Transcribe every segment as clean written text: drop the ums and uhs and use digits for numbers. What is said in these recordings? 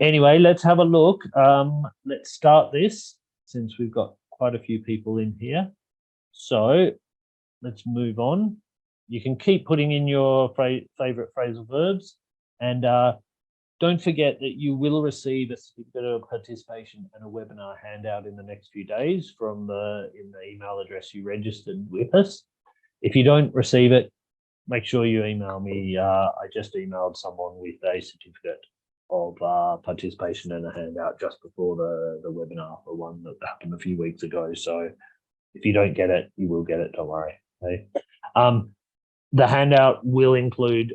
Anyway, let's have a look. Let's start this since we've got quite a few people in here. So let's move on. You can keep putting in your favorite phrasal verbs, and don't forget that you will receive a certificate of participation and a webinar handout in the next few days from in the email address you registered with us. If you don't receive it, make sure you email me. I just emailed someone with a certificate of participation and a handout just before the webinar for one that happened a few weeks ago. So if you don't get it, you will get it, don't worry. Okay. The handout will include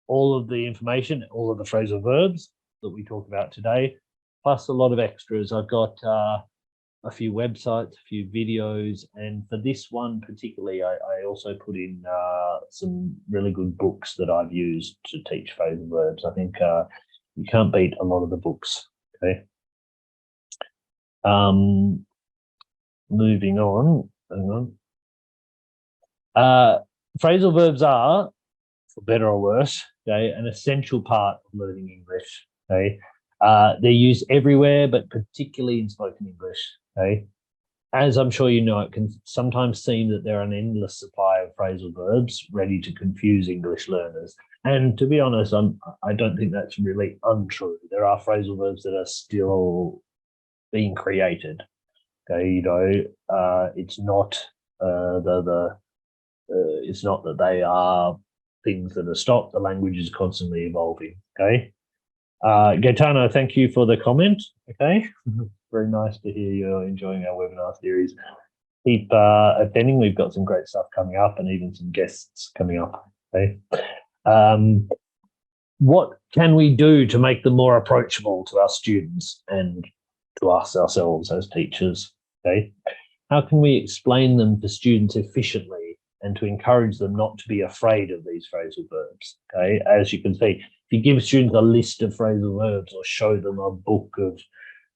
all of the information, all of the phrasal verbs that we talk about today, plus a lot of extras. I've got a few websites, a few videos, and for this one particularly, I also put in some really good books that I've used to teach phrasal verbs. I think you can't beat a lot of the books. Okay. Moving on. Hang on. Phrasal verbs are, for better or worse, okay, an essential part of learning English. Okay. They're used everywhere, but particularly in spoken English. Okay. As I'm sure you know, it can sometimes seem that there are an endless supply of phrasal verbs ready to confuse English learners. And to be honest, I don't think that's really untrue. There are phrasal verbs that are still being created. Okay, you know, it's not it's not that they are things that are stopped. The language is constantly evolving. Okay. Gaetano, thank you for the comment. Okay. Very nice to hear you're enjoying our webinar series. Keep attending. We've got some great stuff coming up and even some guests coming up. Okay. What can we do to make them more approachable to our students and to us ourselves as teachers? Okay. How can we explain them to students efficiently and to encourage them not to be afraid of these phrasal verbs? Okay. As you can see, if you give students a list of phrasal verbs or show them a book of,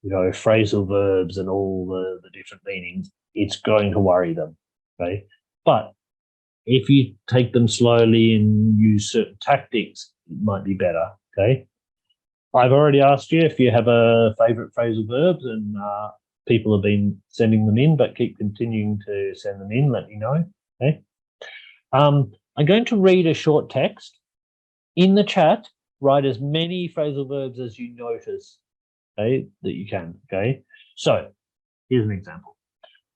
you know, phrasal verbs and all the different meanings, it's going to worry them. Okay. But if you take them slowly and use certain tactics, it might be better. Okay. I've already asked you if you have a favorite phrasal verbs, and people have been sending them in, but keep continuing to send them in. Let me know. Okay. I'm going to read a short text. In the chat, write as many phrasal verbs as you notice, okay, that you can. Okay. So here's an example.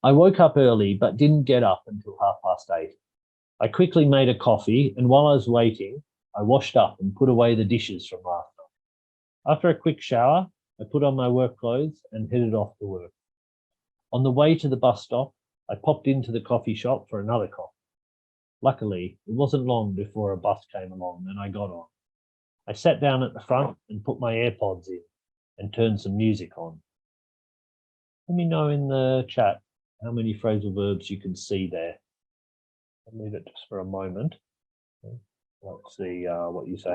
I woke up early, but didn't get up until 8:30. I quickly made a coffee, and while I was waiting, I washed up and put away the dishes from last night. After a quick shower, I put on my work clothes and headed off to work. On the way to the bus stop, I popped into the coffee shop for another coffee. Luckily, it wasn't long before a bus came along and I got on. I sat down at the front and put my AirPods in and turned some music on. Let me know in the chat how many phrasal verbs you can see there. I'll leave it just for a moment. Let's see what you say.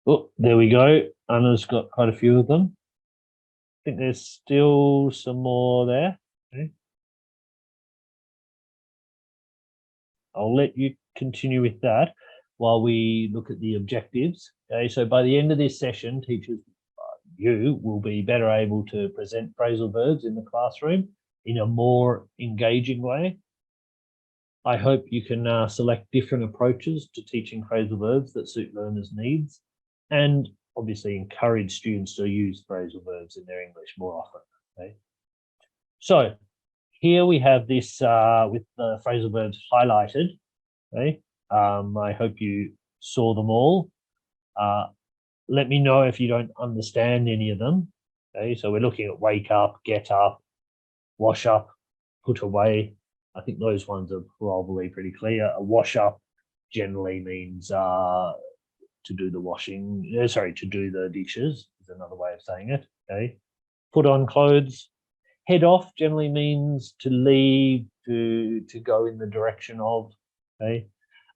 Oh, there we go. Anna's got quite a few of them. I think there's still some more there. Okay. I'll let you continue with that while we look at the objectives. Okay, so by the end of this session, teachers, you will be better able to present phrasal verbs in the classroom in a more engaging way. I hope you can select different approaches to teaching phrasal verbs that suit learners' needs, and obviously encourage students to use phrasal verbs in their English more often. Okay. So here we have this with the phrasal verbs highlighted. Okay. I hope you saw them all. Let me know if you don't understand any of them. Okay, so we're looking at wake up, get up, wash up, put away. I think those ones are probably pretty clear. A wash up generally means to do the washing, to do the dishes is another way of saying it. Okay. Put on clothes. Head off generally means to leave, to go in the direction of. Okay.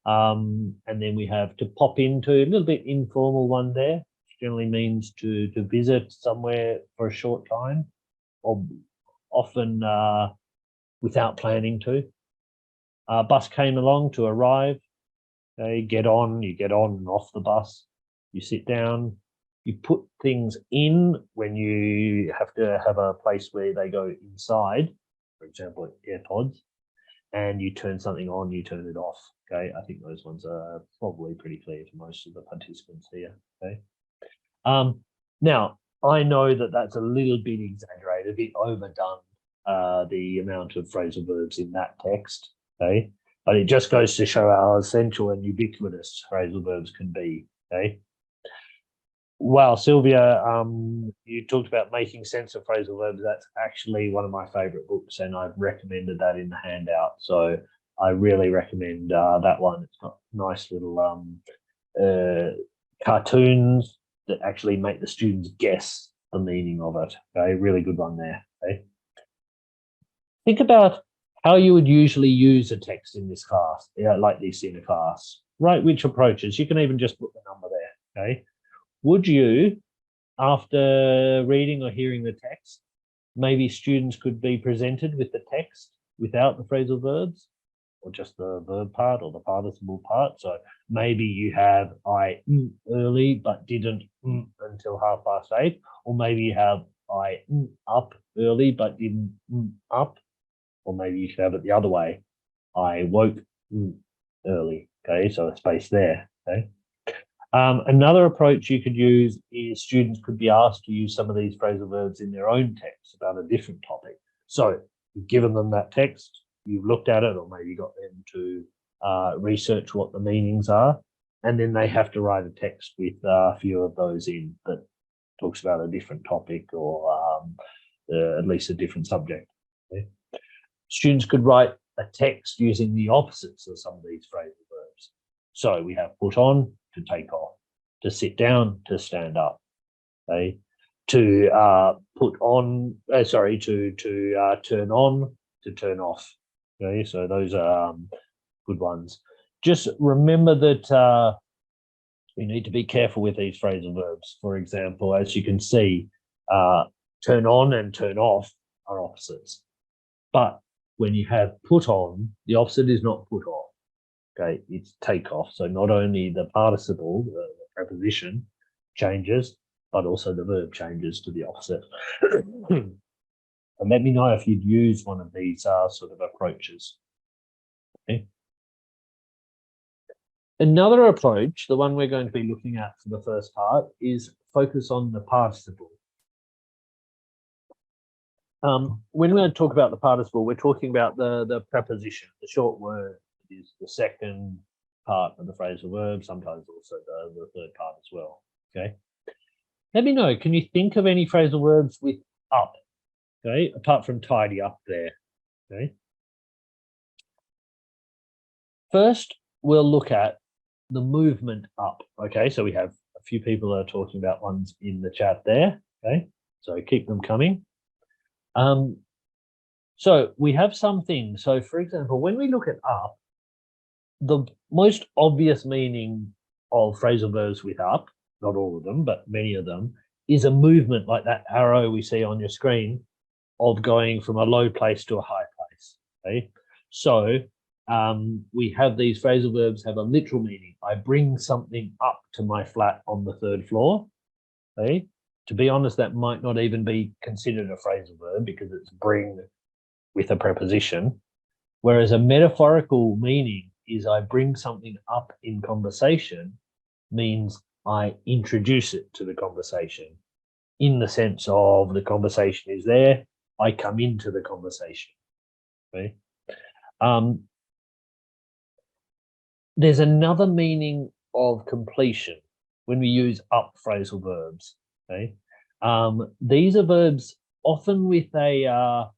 And then we have to pop into, a little bit informal one there, which generally means to visit somewhere for a short time, or often without planning to. Bus came along, to arrive. Okay, you get on and off the bus, you sit down, you put things in when you have to have a place where they go inside, for example, AirPods, and you turn something on, you turn it off. Okay, I think those ones are probably pretty clear to most of the participants here. Okay. Now, I know that that's a little bit exaggerated, a bit overdone, the amount of phrasal verbs in that text. Okay, but it just goes to show how essential and ubiquitous phrasal verbs can be. Okay. Wow, Sylvia, you talked about making sense of phrasal verbs. That's actually one of my favorite books, and I've recommended that in the handout. So I really recommend that one. It's got nice little cartoons that actually make the students guess the meaning of it. Okay, really good one there. Okay. Think about how you would usually use a text in this class, like this in a class. Right, which approaches? You can even just put the number there. Okay. Would you, after reading or hearing the text, maybe students could be presented with the text without the phrasal verbs, or just the verb part or the participle part? So maybe you have I early but didn't until 8:30, or maybe you have I up early but didn't up, or maybe you could have it the other way. I woke early. Okay, so a space there. Okay. Another approach you could use is students could be asked to use some of these phrasal verbs in their own text about a different topic. So you've given them that text, you've looked at it, or maybe got them to research what the meanings are, and then they have to write a text with a few of those in that talks about a different topic or at least a different subject. Okay. Students could write a text using the opposites of some of these phrasal verbs. So we have put on, to take off, to sit down, to stand up, okay, to put on, to turn on, to turn off. Okay, so those are good ones. Just remember that we need to be careful with these phrasal verbs. For example, as you can see, turn on and turn off are opposites. But when you have put on, the opposite is not put off. Okay, it's take off. So not only the participle, the preposition changes, but also the verb changes to the opposite. And let me know if you'd use one of these sort of approaches. Okay. Another approach, the one we're going to be looking at for the first part, is focus on the participle. When we talk about the participle, we're talking about the preposition, the short word is the second part of the phrasal verb, sometimes also the third part as well. Okay. Let me know, can you think of any phrasal verbs with up? Okay, apart from tidy up there. Okay. First, we'll look at the movement up. Okay, so we have a few people are talking about ones in the chat there. Okay, so keep them coming. So we have some things. So for example, when we look at up, the most obvious meaning of phrasal verbs with up, not all of them, but many of them, is a movement like that arrow we see on your screen of going from a low place to a high place. Okay, so we have these phrasal verbs have a literal meaning. I bring something up to my flat on the third floor. Okay, to be honest, that might not even be considered a phrasal verb because it's bring with a preposition. Whereas a metaphorical meaning is I bring something up in conversation means I introduce it to the conversation in the sense of the conversation is there, I come into the conversation. Okay. There's another meaning of completion when we use up phrasal verbs. Okay. These are verbs often with a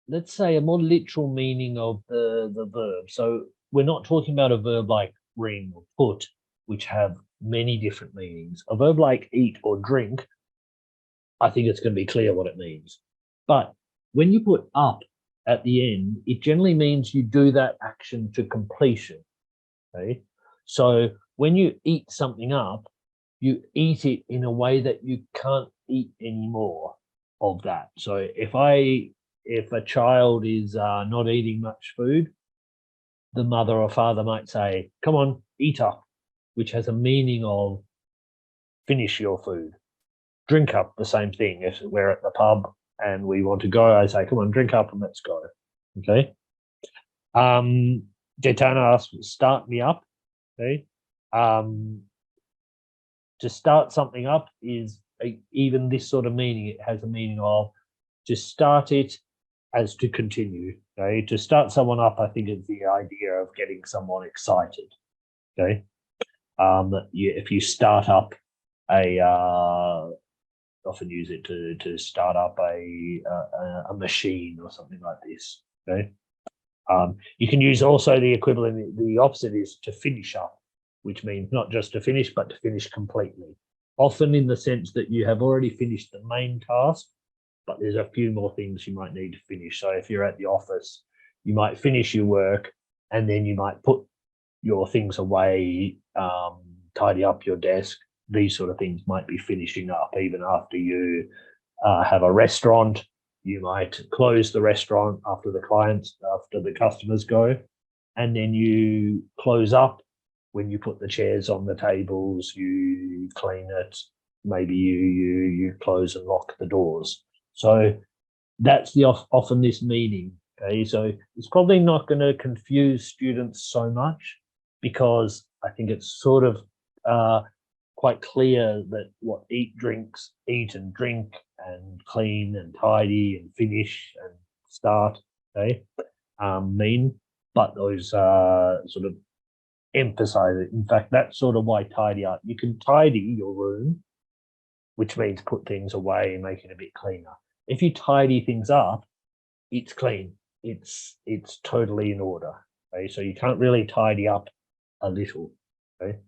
let's say a more literal meaning of the verb. So we're not talking about a verb like ring or put, which have many different meanings. A verb like eat or drink, I think it's going to be clear what it means. But when you put up at the end, it generally means you do that action to completion. Okay. So when you eat something up, you eat it in a way that you can't eat any more of that. So if a child is not eating much food, the mother or father might say, come on, eat up, which has a meaning of finish your food. Drink up, the same thing. If we're at the pub and we want to go, I say, come on, drink up and let's go. Okay. Gaetano asks, start me up. Okay. To start something up is even this sort of meaning. It has a meaning of to start it as to continue. Okay. To start someone up, I think it's the idea of getting someone excited. Okay. If you start up often use it to start up a machine or something like this. Okay. You can use also the equivalent. The opposite is to finish up, which means not just to finish, but to finish completely. Often in the sense that you have already finished the main task, but there's a few more things you might need to finish. So if you're at the office, you might finish your work, and then you might put your things away, tidy up your desk. These sort of things might be finishing up. Even after you have a restaurant, you might close the restaurant after the customers go, and then you close up when you put the chairs on the tables, you clean it, maybe you close and lock the doors. So that's often this meaning. Okay, so it's probably not going to confuse students so much, because I think it's sort of quite clear that what eat and drink and clean and tidy and finish and start, okay, mean, but those sort of emphasize it. In fact, that's sort of why tidy up. You can tidy your room, which means put things away and make it a bit cleaner. If you tidy things up, it's clean. It's totally in order. Okay, so you can't really tidy up a little. Okay.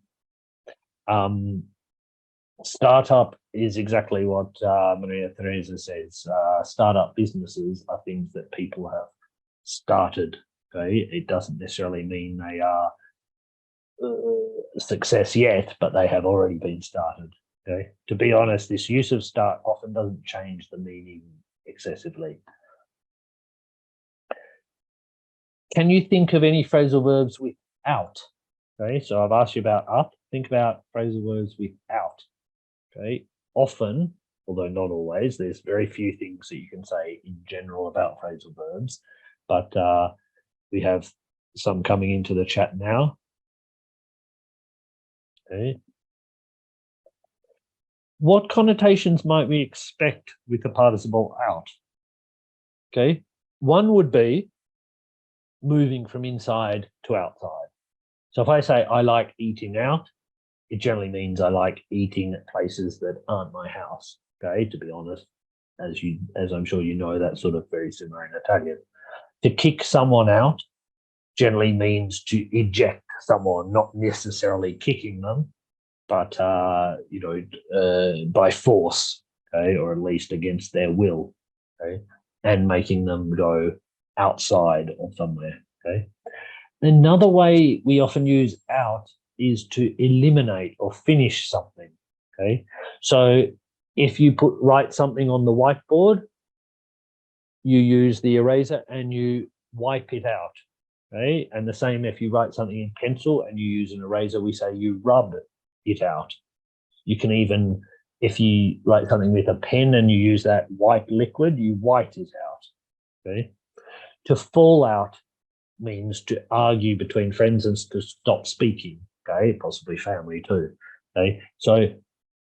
Startup is exactly what Maria Teresa says. Startup businesses are things that people have started. Okay, it doesn't necessarily mean they are success yet, but they have already been started. Okay, to be honest, this use of start often doesn't change the meaning excessively. Can you think of any phrasal verbs without? Okay, so I've asked you about up. Think about phrasal verbs without. Okay, often, although not always, there's very few things that you can say in general about phrasal verbs, but we have some coming into the chat now. Okay. What connotations might we expect with the participle out? Okay, one would be moving from inside to outside. So if I say I like eating out, it generally means I like eating at places that aren't my house. Okay, to be honest, as I'm sure you know, that's sort of very similar in Italian. To kick someone out generally means to eject someone, not necessarily kicking them, but by force, okay, or at least against their will, okay, and making them go outside or somewhere. Okay. Another way we often use out is to eliminate or finish something. Okay, so if you write something on the whiteboard, you use the eraser and you wipe it out. Okay, and the same if you write something in pencil and you use an eraser, we say you rub it out. You can even, if you write something with a pen and you use that white liquid, you white it out. Okay, to fall out means to argue between friends and to stop speaking. Okay, possibly family too. Okay, so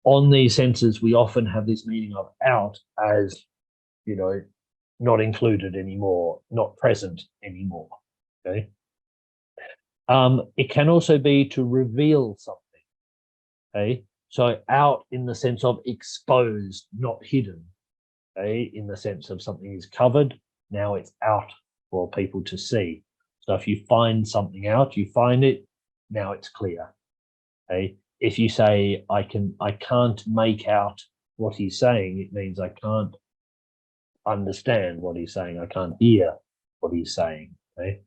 on these senses, we often have this meaning of out as, not included anymore, not present anymore. Okay. It can also be to reveal something. Okay, so out in the sense of exposed, not hidden. Okay, in the sense of something is covered, now it's out for people to see. So if you find something out, you find it, now it's clear. Okay, if you say I can't make out what he's saying, it means I can't understand what he's saying. I can't hear what he's saying. Okay.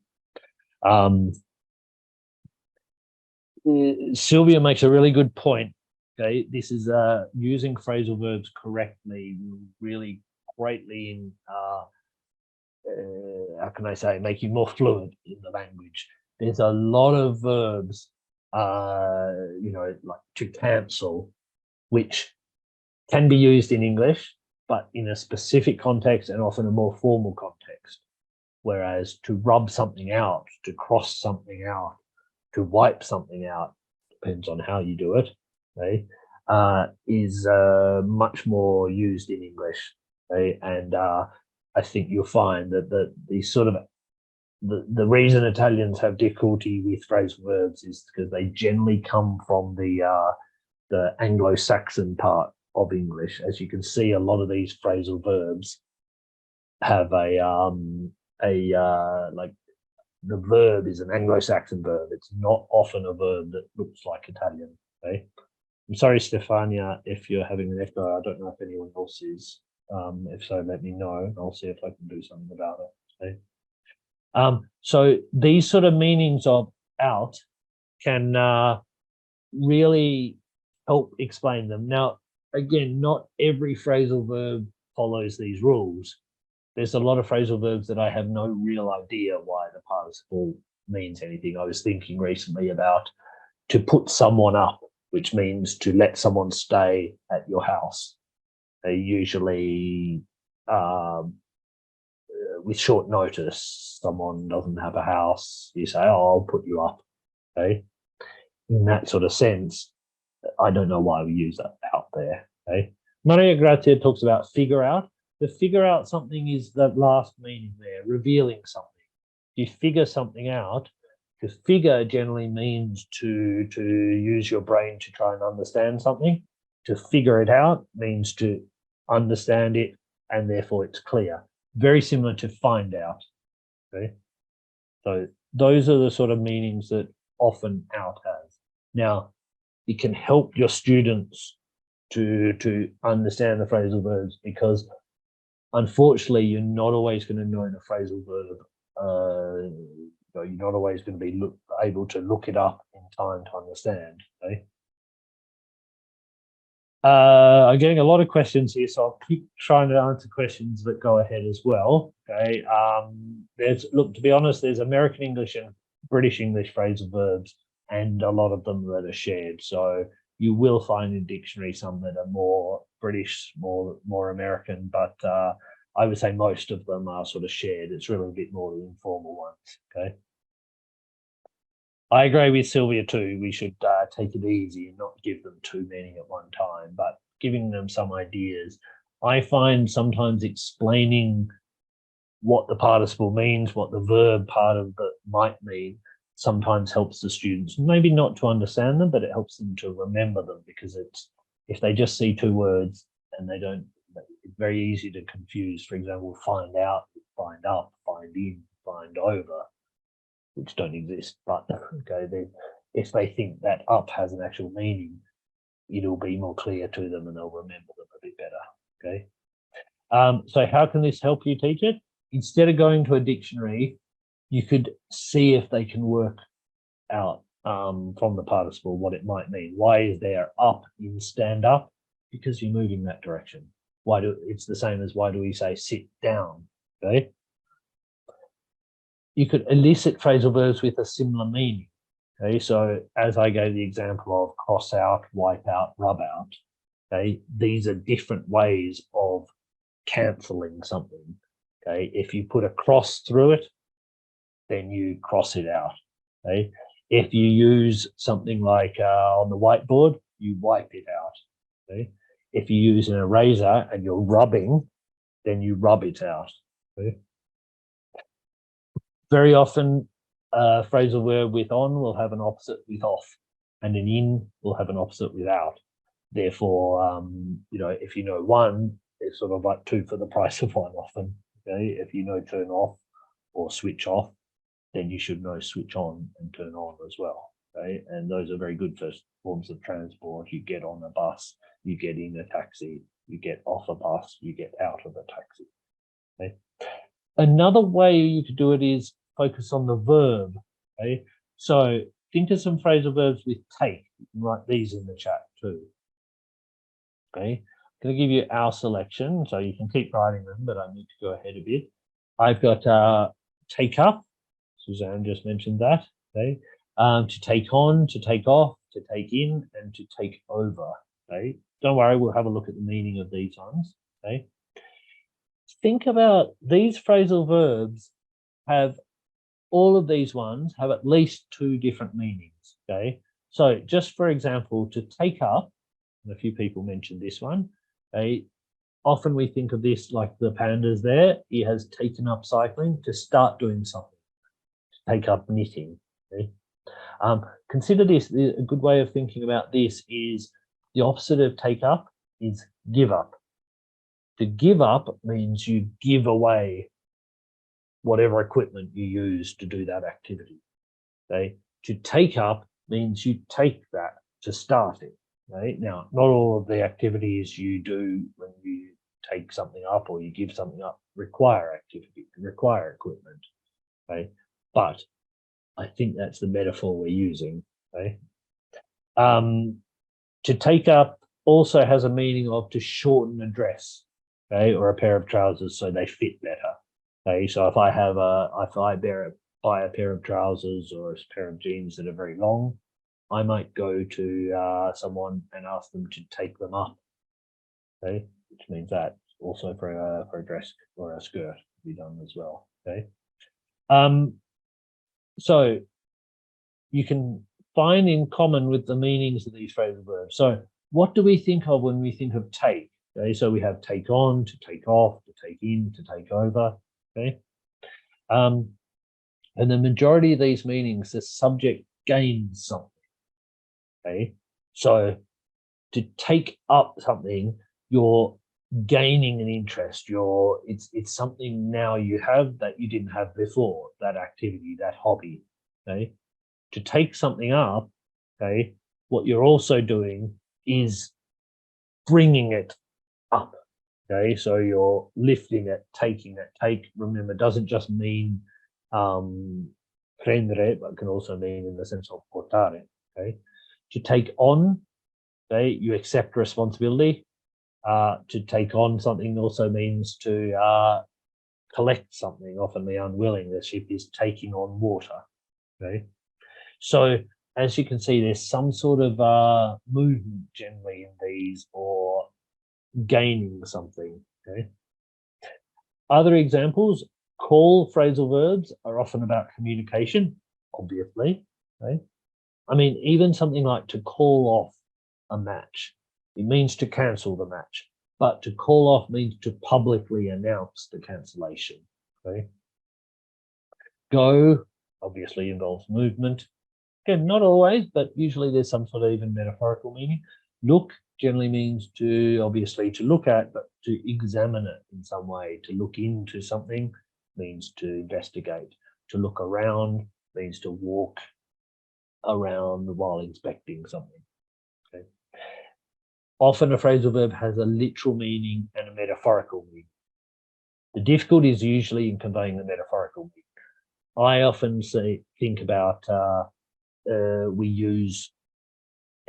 Sylvia makes a really good point. Okay, this is using phrasal verbs correctly will really greatly in how can I say, make you more fluent in the language. there's a lot of verbs, like to cancel, which can be used in English, but in a specific context and often a more formal context. Whereas to rub something out, to cross something out, to wipe something out, depends on how you do it, okay, is much more used in English. Okay? And I think you'll find that the sort of the reason Italians have difficulty with phrasal verbs is because they generally come from the Anglo-Saxon part of English. As you can see, a lot of these phrasal verbs have like the verb is an Anglo-Saxon verb. It's not often a verb that looks like Italian. Okay. I'm sorry, Stefania, if you're having an echo. I don't know if anyone else is. If so, let me know. I'll see if I can do something about it. Okay. So these sort of meanings of out can really help explain them. Now, again, not every phrasal verb follows these rules. There's a lot of phrasal verbs that I have no real idea why the participle means anything. I was thinking recently about to put someone up, which means to let someone stay at your house. They usually with short notice, someone doesn't have a house, you say, oh, I'll put you up. Okay. In that sort of sense, I don't know why we use that out there. Okay. Maria Grazia talks about figure out. To figure out something is that last meaning there, revealing something. You figure something out. To figure generally means to use your brain to try and understand something. To figure it out means to understand it, and therefore it's clear. Very similar to find out. Okay. So those are the sort of meanings that often out has. Now, it can help your students to understand the phrasal verbs, because unfortunately you're not always going to know the phrasal verb. You're not always going to be able to look it up in time to understand. Okay. I'm getting a lot of questions here, so I'll keep trying to answer questions that go ahead as well. Okay. To be honest, there's American English and British English phrasal verbs, and a lot of them that are shared. So you will find in dictionary some that are more British, more American, but I would say most of them are sort of shared. It's really a bit more the informal ones. Okay. I agree with Sylvia too. We should take it easy and not give them too many at one time, but giving them some ideas. I find sometimes explaining what the participle means, what the verb part of it might mean, sometimes helps the students, maybe not to understand them, but it helps them to remember them, because it's, if they just see two words and they don't, it's very easy to confuse. For example, find out, find up, find in, find over, which don't exist. But okay, if they think that up has an actual meaning, it'll be more clear to them and they'll remember them a bit better. Okay. So how can this help you teach it? Instead of going to a dictionary, you could see if they can work out from the participle what it might mean. Why is there up in stand up? Because you're moving that direction. It's the same as why do we say sit down? Okay. You could elicit phrasal verbs with a similar meaning. Okay, so as I gave the example of cross out, wipe out, rub out, okay, these are different ways of cancelling something. Okay, if you put a cross through it, then you cross it out. Okay, if you use something like on the whiteboard, you wipe it out. Okay, if you use an eraser and you're rubbing, then you rub it out. Okay. Very often, phrasal verb with on will have an opposite with off, and an in will have an opposite with out. Therefore, if you know one, it's sort of like two for the price of one often. Okay, if you know turn off or switch off, then you should know switch on and turn on as well. Okay, and those are very good for forms of transport. You get on a bus, you get in a taxi, you get off a bus, you get out of a taxi. Okay. Another way you could do it is focus on the verb. Okay, so think of some phrasal verbs with take. You can write these in the chat too. Okay, I'm going to give you our selection, so you can keep writing them, but I need to go ahead a bit. I've got take up. Suzanne just mentioned that. Okay, to take on, to take off, to take in, and to take over. Okay, don't worry, we'll have a look at the meaning of these ones. Okay, think about these phrasal verbs have all of these ones have at least two different meanings. Okay, so just for example, to take up, and a few people mentioned this one. Okay, often we think of this like the pandas there. He has taken up cycling to start doing something, to take up knitting. Okay? Consider this, a good way of thinking about this is the opposite of take up is give up. To give up means you give away whatever equipment you use to do that activity. Okay? To take up means you take that to start it. Okay? Now, not all of the activities you do when you take something up or you give something up require activity, require equipment. Okay? But I think that's the metaphor we're using. Okay? To take up also has a meaning of to shorten a dress, okay, or a pair of trousers so they fit better. Okay, so if I buy a pair of trousers or a pair of jeans that are very long, I might go to someone and ask them to take them up. Okay, which means that also for a dress or a skirt to be done as well. Okay, so you can find in common with the meanings of these phrasal verbs. So what do we think of when we think of take? Okay, so we have take on, to take off, to take in, to take over. Okay, and the majority of these meanings, the subject gains something. Okay, so to take up something, you're gaining an interest. It's something now you have that you didn't have before. That activity, that hobby. Okay, to take something up, okay, what you're also doing is bringing it up. Okay, so you're lifting it, taking it. Take, remember, doesn't just mean prendere, but can also mean in the sense of portare. Okay, to take on, okay, you accept responsibility. To take on something also means to collect something, often the unwilling. The ship is taking on water. Okay, so as you can see, there's some sort of movement generally in these or gaining something. Okay. Other examples, call phrasal verbs are often about communication, obviously. Okay. I mean, even something like to call off a match, it means to cancel the match, but to call off means to publicly announce the cancellation. Okay. Go obviously involves movement. Again, not always, but usually there's some sort of even metaphorical meaning. Look generally means to obviously to look at, but to examine it in some way. To look into something means to investigate. To look around means to walk around while inspecting something. Okay. Often a phrasal verb has a literal meaning and a metaphorical meaning. The difficulty is usually in conveying the metaphorical meaning. I often think about we use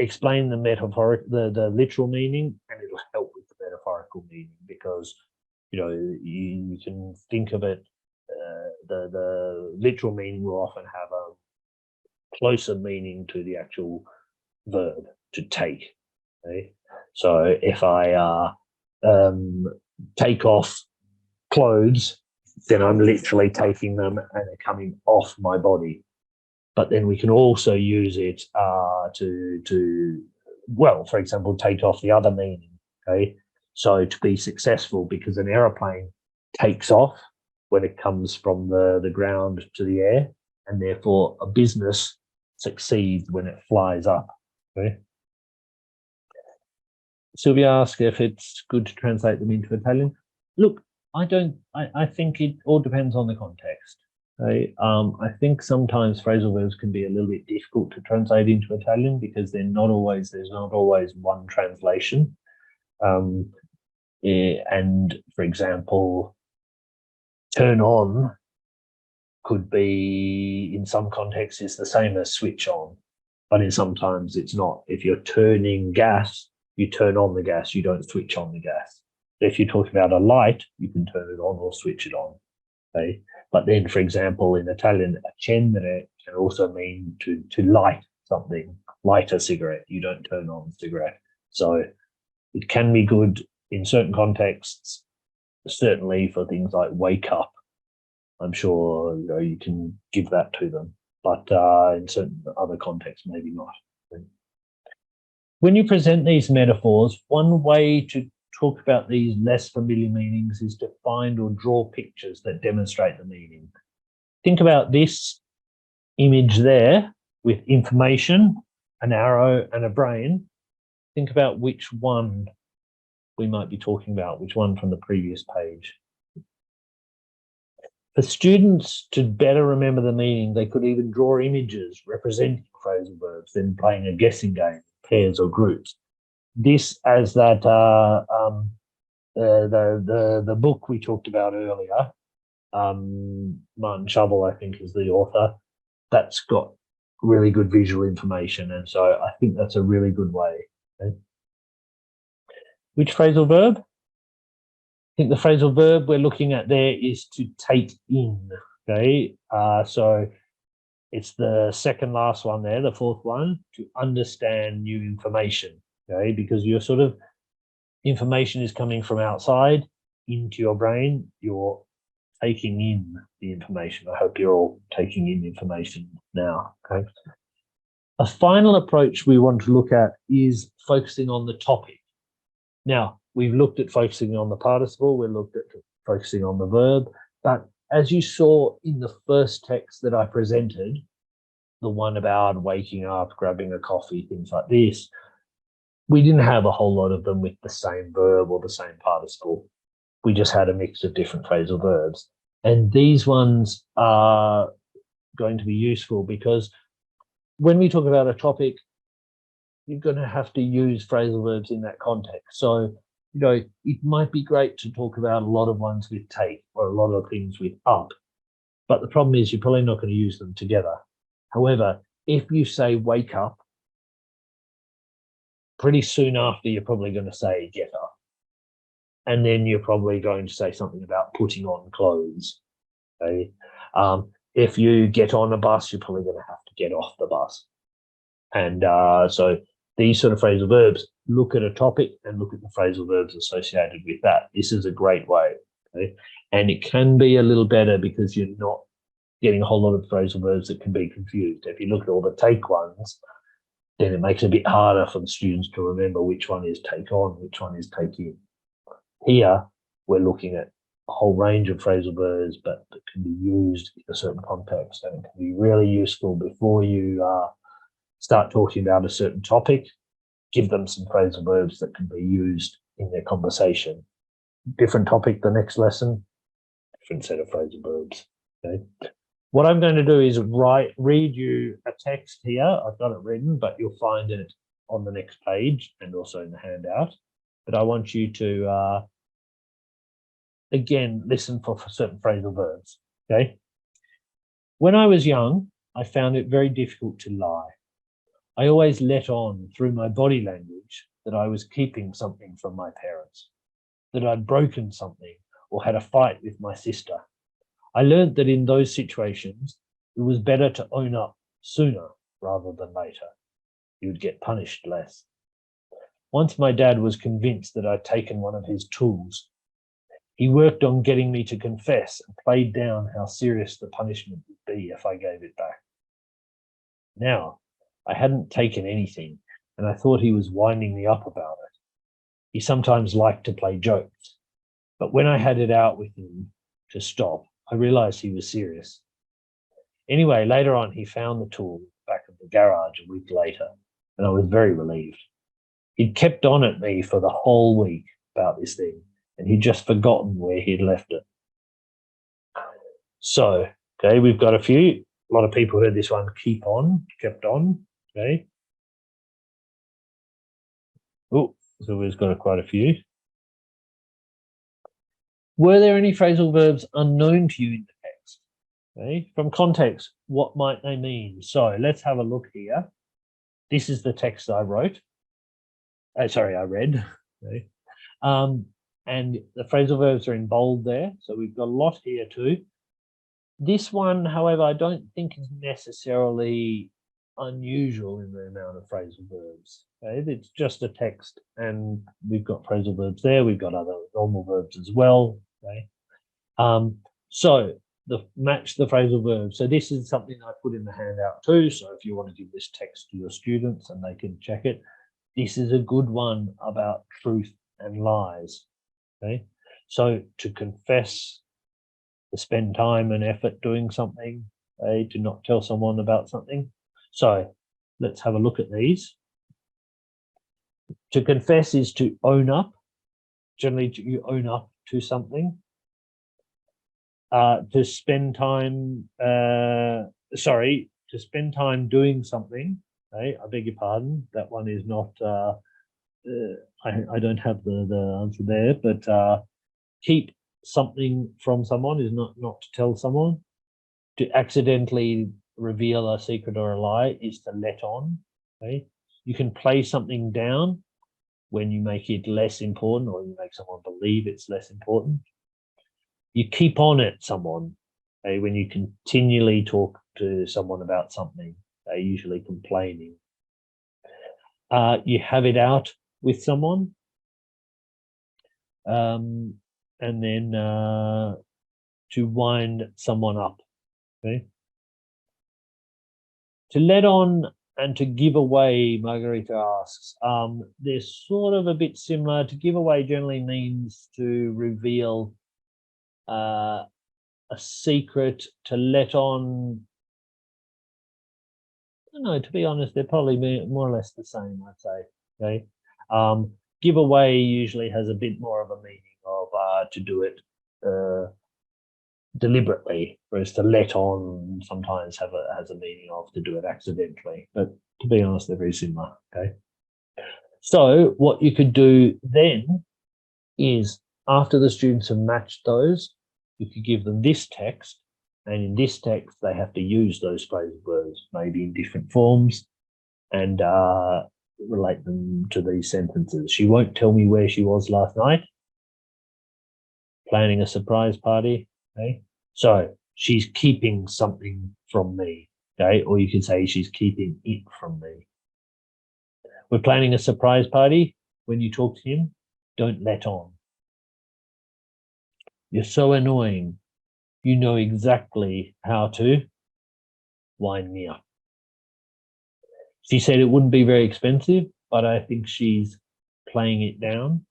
explain the the literal meaning, and it'll help with the metaphorical meaning because you can think of it. The literal meaning will often have a closer meaning to the actual verb to take. Okay? So if I take off clothes, then I'm literally taking them and they're coming off my body. But then we can also use it well, for example, take off the other meaning. Okay, so to be successful, because an aeroplane takes off when it comes from the ground to the air, and therefore a business succeeds when it flies up. Okay. Sylvia asked if it's good to translate them into Italian. Look, I think it all depends on the context. Okay? I think sometimes phrasal verbs can be a little bit difficult to translate into Italian because there's not always one translation. And for example, turn on could be in some contexts is the same as switch on, but in sometimes it's not. If you're turning gas, you turn on the gas, you don't switch on the gas. If you're talking about a light, you can turn it on or switch it on. Okay? But then, for example, in Italian, accendere can also mean to light something, light a cigarette. You don't turn on a cigarette. So it can be good in certain contexts, certainly for things like wake up. I'm sure you can give that to them, but in certain other contexts, maybe not. When you present these metaphors, one way to talk about these less familiar meanings is to find or draw pictures that demonstrate the meaning. Think about this image there with information, an arrow and a brain. Think about which one we might be talking about, which one from the previous page. For students to better remember the meaning, they could even draw images representing phrasal verbs, then playing a guessing game, pairs or groups. This, as that the book we talked about earlier, Martin Shovel, I think, is the author. That's got really good visual information, and so I think that's a really good way. Okay. Which phrasal verb? I think the phrasal verb we're looking at there is to take in. Okay, so it's the second last one there, the fourth one, to understand new information. Okay, because you're sort of information is coming from outside into your brain. You're taking in the information. I hope you're all taking in information now. Okay. A final approach we want to look at is focusing on the topic. Now, we've looked at focusing on the participle, we looked at focusing on the verb, but as you saw in the first text that I presented, the one about waking up, grabbing a coffee, things like this, we didn't have a whole lot of them with the same verb or the same participle. We just had a mix of different phrasal verbs. And these ones are going to be useful because when we talk about a topic, you're going to have to use phrasal verbs in that context. So, it might be great to talk about a lot of ones with take or a lot of things with up. But the problem is you're probably not going to use them together. However, if you say wake up, pretty soon after you're probably going to say get up. And then you're probably going to say something about putting on clothes. Okay? If you get on a bus, you're probably going to have to get off the bus. And so these sort of phrasal verbs, look at a topic and look at the phrasal verbs associated with that. This is a great way. Okay? And it can be a little better because you're not getting a whole lot of phrasal verbs that can be confused. If you look at all the take ones, then it makes it a bit harder for the students to remember which one is take on, which one is take in. Here, we're looking at a whole range of phrasal verbs, but that can be used in a certain context, and it can be really useful before you start talking about a certain topic. Give them some phrasal verbs that can be used in their conversation. Different topic the next lesson, different set of phrasal verbs. Okay. What I'm going to do is read you a text here. I've got it written, but you'll find it on the next page and also in the handout. But I want you to, again, listen for certain phrasal verbs, okay? When I was young, I found it very difficult to lie. I always let on through my body language that I was keeping something from my parents, that I'd broken something or had a fight with my sister. I learned that in those situations, it was better to own up sooner rather than later. You would get punished less. Once my dad was convinced that I'd taken one of his tools. He worked on getting me to confess and played down how serious the punishment would be if I gave it back. Now, I hadn't taken anything, and I thought he was winding me up about it. He sometimes liked to play jokes, but when I had it out with him to stop, I realized he was serious. Anyway, later on, he found the tool back at the garage a week later, and I was very relieved. He'd kept on at me for the whole week about this thing, and he'd just forgotten where he'd left it. So, okay, we've got a lot of people heard this one, keep on, kept on, okay. Oh, so we've got quite a few. Were there any phrasal verbs unknown to you in the text? Okay, from context, what might they mean? So let's have a look here. This is the text I wrote. I read. Okay. And the phrasal verbs are in bold there. So we've got a lot here too. This one, however, I don't think is necessarily unusual in the amount of phrasal verbs. Okay? It's just a text, and we've got phrasal verbs there. We've got other normal verbs as well. Okay. So match the phrasal verb. So this is something I put in the handout too. So if you want to give this text to your students and they can check it, this is a good one about truth and lies. Okay. So to confess, to spend time and effort doing something, to not tell someone about something. So let's have a look at these. To confess is to own up. Generally, you own up to something. To spend time, to spend time doing something. Okay, I beg your pardon. That one is not. I don't have the answer there, but keep something from someone is not to tell someone. To accidentally reveal a secret or a lie is to let on. Okay, you can play something down when you make it less important or you make someone believe it's less important. You keep on at someone. Okay, when you continually talk to someone about something, they're usually complaining. You have it out with someone. And then to wind someone up. Okay. To let on and to give away, Margarita asks, they're sort of a bit similar. To give away generally means to reveal a secret. To let on, I don't know, to be honest, they're probably more or less the same, I'd say. Okay. Give away usually has a bit more of a meaning of to do it deliberately, whereas to let on sometimes has a meaning of to do it accidentally. But to be honest, they're very similar. Okay. So what you could do then is after the students have matched those, you could give them this text, and in this text they have to use those phrasal verbs, maybe in different forms, and relate them to these sentences. She won't tell me where she was last night. Planning a surprise party. Okay. So she's keeping something from me. Okay. Or you can say she's keeping it from me. We're planning a surprise party. When you talk to him, don't let on. You're so annoying. You know exactly how to wind me up. She said it wouldn't be very expensive, but I think she's playing it down.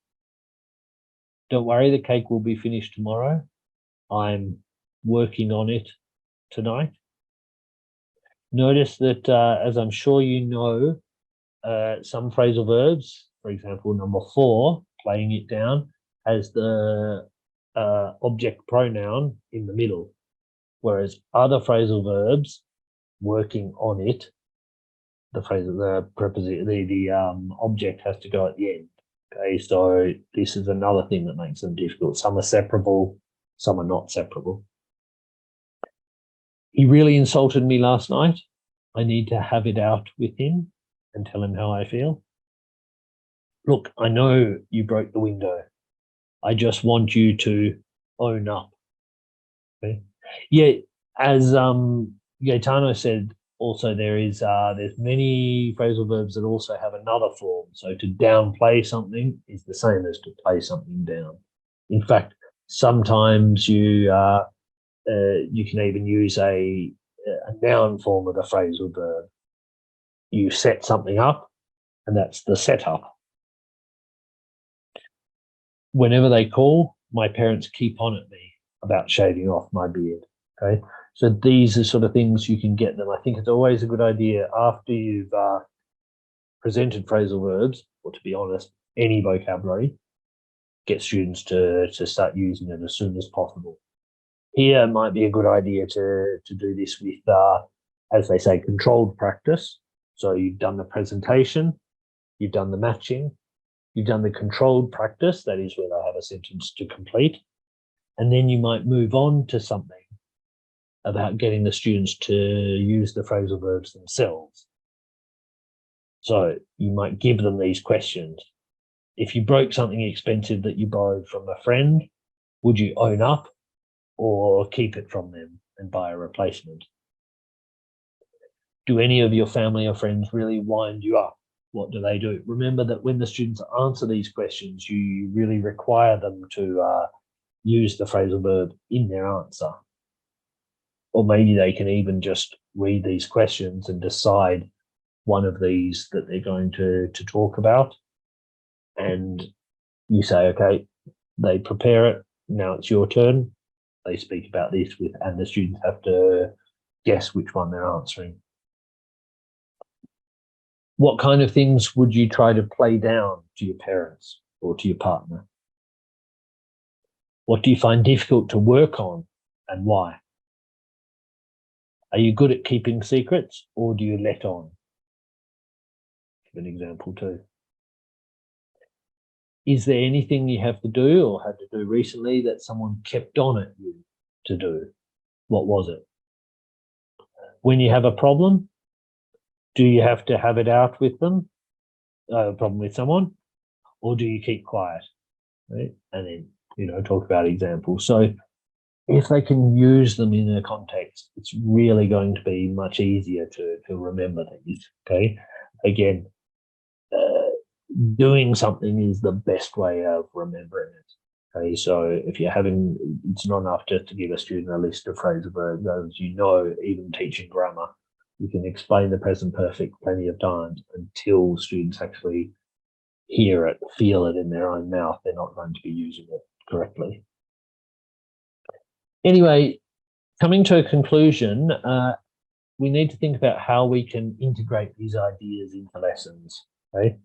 Don't worry, the cake will be finished tomorrow. I'm working on it tonight. Notice that, as I'm sure you know, some phrasal verbs, for example, number 4, playing it down, has the object pronoun in the middle, whereas other phrasal verbs, working on it, the object has to go at the end. Okay, so this is another thing that makes them difficult. Some are separable, some are not separable. He really insulted me last night. I need to have it out with him and tell him how I feel. Look, I know you broke the window. I just want you to own up. Okay. Yeah, as Gaetano said, also there's many phrasal verbs that also have another form. So to downplay something is the same as to play something down. In fact, sometimes you can even use a noun form of a phrasal verb. You set something up, and that's the setup. Whenever they call, my parents keep on at me about shaving off my beard. Okay, so these are sort of things you can get them. I think it's always a good idea after you've presented phrasal verbs, or to be honest, any vocabulary, get students to start using it as soon as possible. Here it might be a good idea to do this with, as they say, controlled practice. So you've done the presentation, you've done the matching, you've done the controlled practice, that is where they have a sentence to complete, and then you might move on to something about getting the students to use the phrasal verbs themselves. So you might give them these questions. If you broke something expensive that you borrowed from a friend, would you own up or keep it from them? and buy a replacement? Do any of your family or friends really wind you up? What do they do? Remember that when the students answer these questions, you really require them to use the phrasal verb in their answer. Or maybe they can even just read these questions and decide one of these that they're going to talk about. And you say, okay, they prepare it. Now it's your turn. They speak about this and the students have to guess which one they're answering. What kind of things would you try to play down to your parents or to your partner? What do you find difficult to work on and why? Are you good at keeping secrets or do you let on? Give an example too. Is there anything you have to do or had to do recently that someone kept on at you to do? What was it? When you have a problem, do you have to have it out with them, a problem with someone, or do you keep quiet? Right? And then, talk about examples. So if they can use them in a context, it's really going to be much easier to remember these, okay? Again, doing something is the best way of remembering it. Okay, so if you're having, it's not enough just to give a student a list of phrasal verbs. As you know, even teaching grammar, you can explain the present perfect plenty of times until students actually hear it, feel it in their own mouth. They're not going to be using it correctly. Anyway, coming to a conclusion, we need to think about how we can integrate these ideas into lessons. Okay,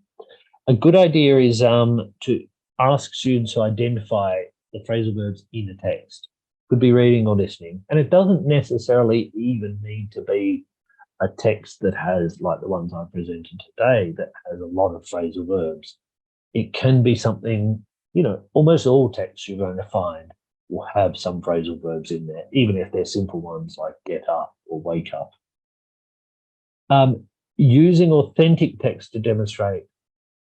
a good idea is to ask students to identify the phrasal verbs in a text. Could be reading or listening, and it doesn't necessarily even need to be a text that has, like the ones I presented today, that has a lot of phrasal verbs. It can be something, almost all texts you're going to find will have some phrasal verbs in there, even if they're simple ones like get up or wake up. Using authentic text to demonstrate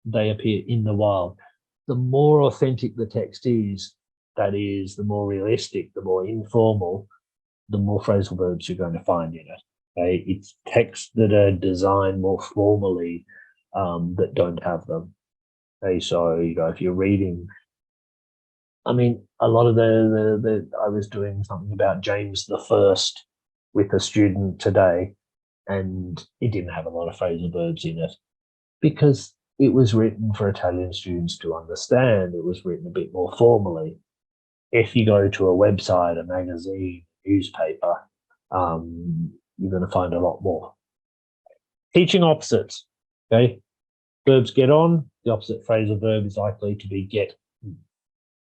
they appear in the wild. The more authentic the text is, that is, the more realistic, the more informal, the more phrasal verbs you're going to find in it. Okay? It's texts that are designed more formally that don't have them. Okay? So, if you're reading, a lot of I was doing something about James the First with a student today, and it didn't have a lot of phrasal verbs in it because it was written for Italian students to understand. It was written a bit more formally. If you go to a website, a magazine, newspaper, you're going to find a lot more. Teaching opposites. Okay, verbs get on. The opposite phrasal verb is likely to be get.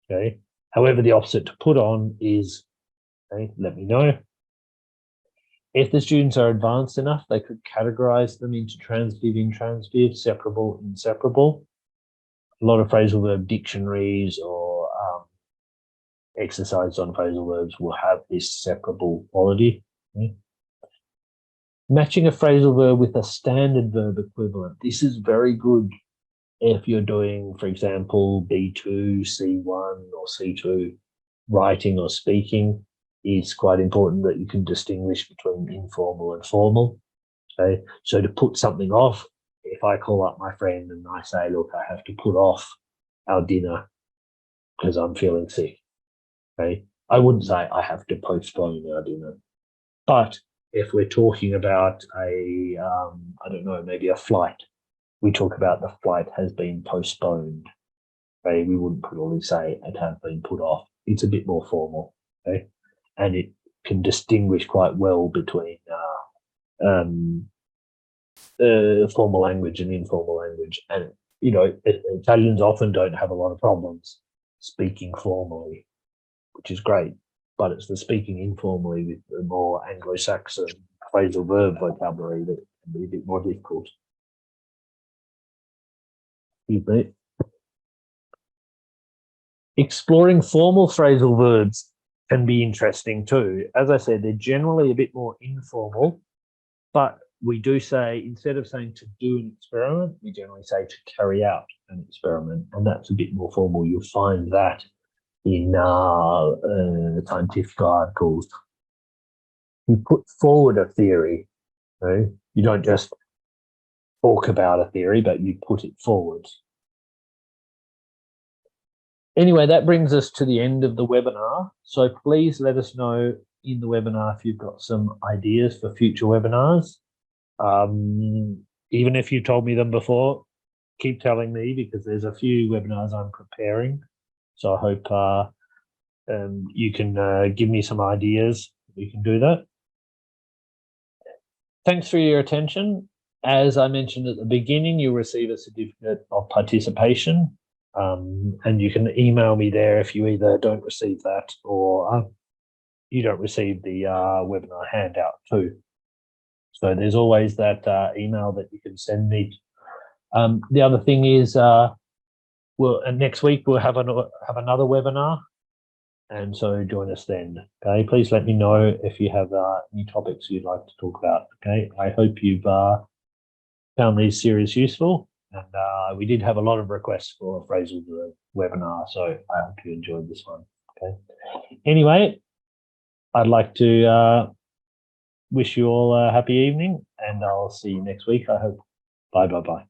Okay. However, the opposite to put on is, okay, let me know. If the students are advanced enough, they could categorize them into transitive, intransitive, separable, inseparable. A lot of phrasal verb dictionaries or exercises on phrasal verbs will have this separable quality. Okay. Matching a phrasal verb with a standard verb equivalent. This is very good if you're doing, for example, B2, C1 or C2, writing or speaking. It's quite important that you can distinguish between informal and formal. Okay, so to put something off, if I call up my friend and I say, look, I have to put off our dinner because I'm feeling sick. Okay, I wouldn't say I have to postpone our dinner. But if we're talking about maybe a flight, we talk about the flight has been postponed. Okay, we wouldn't probably say it has been put off. It's a bit more formal. Okay, and it can distinguish quite well between formal language and informal language. And, Italians often don't have a lot of problems speaking formally, which is great, but it's the speaking informally with the more Anglo-Saxon phrasal verb vocabulary that can be a bit more difficult. Excuse me. Exploring formal phrasal verbs can be interesting too. As I said, they're generally a bit more informal, but we do say, instead of saying to do an experiment, we generally say to carry out an experiment, and that's a bit more formal. You'll find that in scientific articles. You put forward a theory. You don't just talk about a theory, but you put it forward. Anyway, that brings us to the end of the webinar. So please let us know in the webinar if you've got some ideas for future webinars. Even if you told me them before, keep telling me, because there's a few webinars I'm preparing. So I hope you can give me some ideas. We can do that. Thanks for your attention. As I mentioned at the beginning, you'll receive a certificate of participation, and you can email me there if you either don't receive that or you don't receive the webinar handout too. So there's always that email that you can send me. The other thing is, next week we'll have another webinar, and so join us then. Okay, please let me know if you have any topics you'd like to talk about. Okay, I hope you've found these series useful, and we did have a lot of requests for a Phrasal Verb webinar, so I hope you enjoyed this one. Okay. Anyway, I'd like to wish you all a happy evening, and I'll see you next week, I hope. Bye.